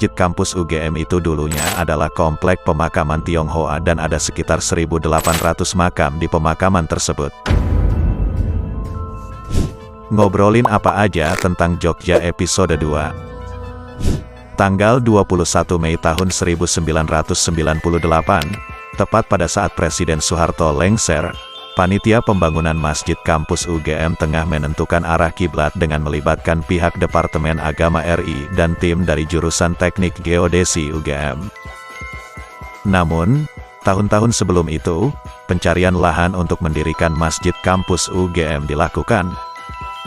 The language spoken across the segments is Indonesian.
Masjid kampus UGM itu dulunya adalah komplek pemakaman Tionghoa dan ada sekitar 1.800 makam di pemakaman tersebut. Ngobrolin apa aja tentang Jogja episode 2. Tanggal 21 Mei tahun 1998, tepat pada saat Presiden Soeharto lengser, Panitia Pembangunan Masjid Kampus UGM tengah menentukan arah kiblat dengan melibatkan pihak Departemen Agama RI dan tim dari jurusan Teknik Geodesi UGM. Namun, tahun-tahun sebelum itu, pencarian lahan untuk mendirikan Masjid Kampus UGM dilakukan.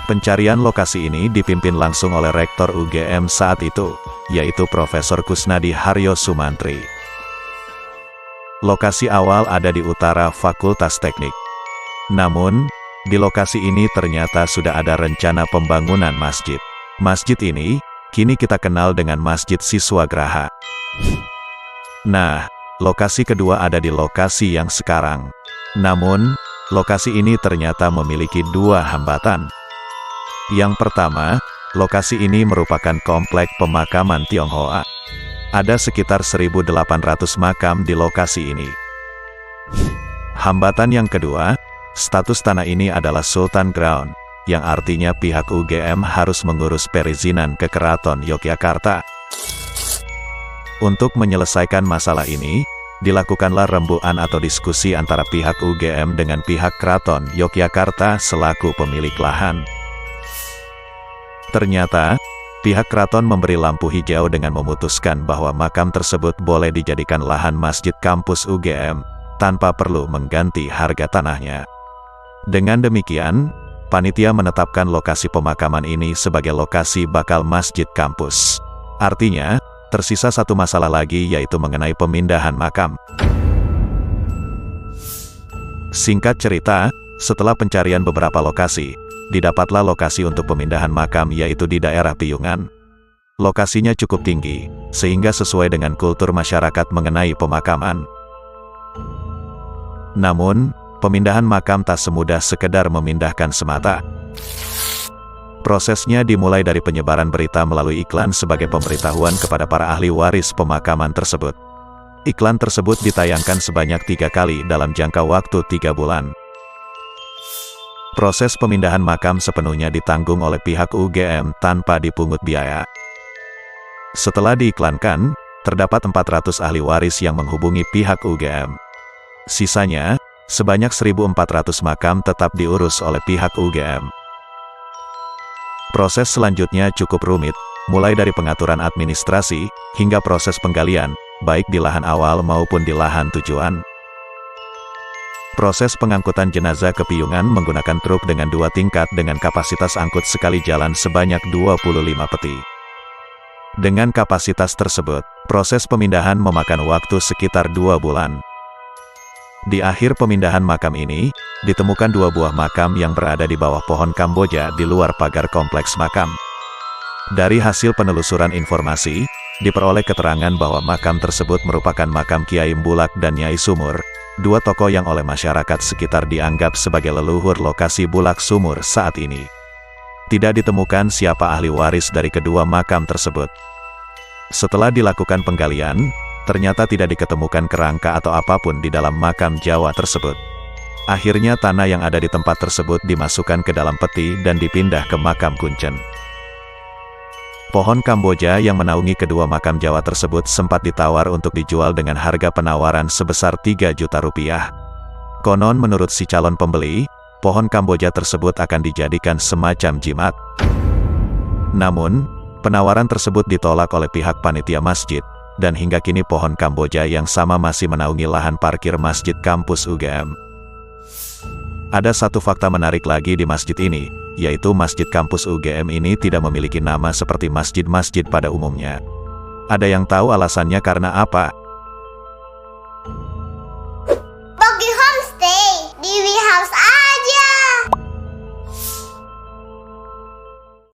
Pencarian lokasi ini dipimpin langsung oleh Rektor UGM saat itu, yaitu Profesor Kusnadi Haryo Sumantri. Lokasi awal ada di utara Fakultas Teknik. Namun, di lokasi ini ternyata sudah ada rencana pembangunan masjid. Masjid ini, kini kita kenal dengan Masjid Siswagraha. Nah, lokasi kedua ada di lokasi yang sekarang. Namun, lokasi ini ternyata memiliki dua hambatan. Yang pertama, lokasi ini merupakan komplek pemakaman Tionghoa. Ada sekitar 1.800 makam di lokasi ini. Hambatan yang kedua, status tanah ini adalah Sultan Ground, yang artinya pihak UGM harus mengurus perizinan ke Keraton Yogyakarta. Untuk menyelesaikan masalah ini, dilakukanlah rembukan atau diskusi antara pihak UGM dengan pihak Keraton Yogyakarta selaku pemilik lahan. Ternyata, pihak keraton memberi lampu hijau dengan memutuskan bahwa makam tersebut boleh dijadikan lahan Masjid Kampus UGM, tanpa perlu mengganti harga tanahnya. Dengan demikian, panitia menetapkan lokasi pemakaman ini sebagai lokasi bakal Masjid Kampus. Artinya, tersisa satu masalah lagi yaitu mengenai pemindahan makam. Singkat cerita, setelah pencarian beberapa lokasi, didapatlah lokasi untuk pemindahan makam yaitu di daerah Piyungan. Lokasinya cukup tinggi, sehingga sesuai dengan kultur masyarakat mengenai pemakaman. Namun, pemindahan makam tak semudah sekedar memindahkan semata. Prosesnya dimulai dari penyebaran berita melalui iklan sebagai pemberitahuan kepada para ahli waris pemakaman tersebut. Iklan tersebut ditayangkan sebanyak 3 kali dalam jangka waktu 3 bulan. Proses pemindahan makam sepenuhnya ditanggung oleh pihak UGM tanpa dipungut biaya. Setelah diiklankan, terdapat 400 ahli waris yang menghubungi pihak UGM. Sisanya, sebanyak 1.400 makam tetap diurus oleh pihak UGM. Proses selanjutnya cukup rumit, mulai dari pengaturan administrasi, hingga proses penggalian, baik di lahan awal maupun di lahan tujuan. Proses pengangkutan jenazah ke Piyungan menggunakan truk dengan 2 tingkat dengan kapasitas angkut sekali jalan sebanyak 25 peti. Dengan kapasitas tersebut, proses pemindahan memakan waktu sekitar 2 bulan. Di akhir pemindahan makam ini, ditemukan 2 buah makam yang berada di bawah pohon Kamboja di luar pagar kompleks makam. Dari hasil penelusuran informasi, diperoleh keterangan bahwa makam tersebut merupakan makam Kiai Mbulak dan Nyai Sumur, 2 tokoh yang oleh masyarakat sekitar dianggap sebagai leluhur lokasi Bulak Sumur saat ini. Tidak ditemukan siapa ahli waris dari kedua makam tersebut. Setelah dilakukan penggalian, ternyata tidak diketemukan kerangka atau apapun di dalam makam Jawa tersebut. Akhirnya tanah yang ada di tempat tersebut dimasukkan ke dalam peti dan dipindah ke makam Kuncen. Pohon Kamboja yang menaungi kedua makam Jawa tersebut sempat ditawar untuk dijual dengan harga penawaran sebesar 3 juta rupiah. Konon menurut si calon pembeli, pohon Kamboja tersebut akan dijadikan semacam jimat. Namun, penawaran tersebut ditolak oleh pihak panitia masjid, dan hingga kini pohon Kamboja yang sama masih menaungi lahan parkir Masjid Kampus UGM. Ada satu fakta menarik lagi di masjid ini, yaitu Masjid Kampus UGM ini tidak memiliki nama seperti masjid-masjid pada umumnya. Ada yang tahu alasannya karena apa?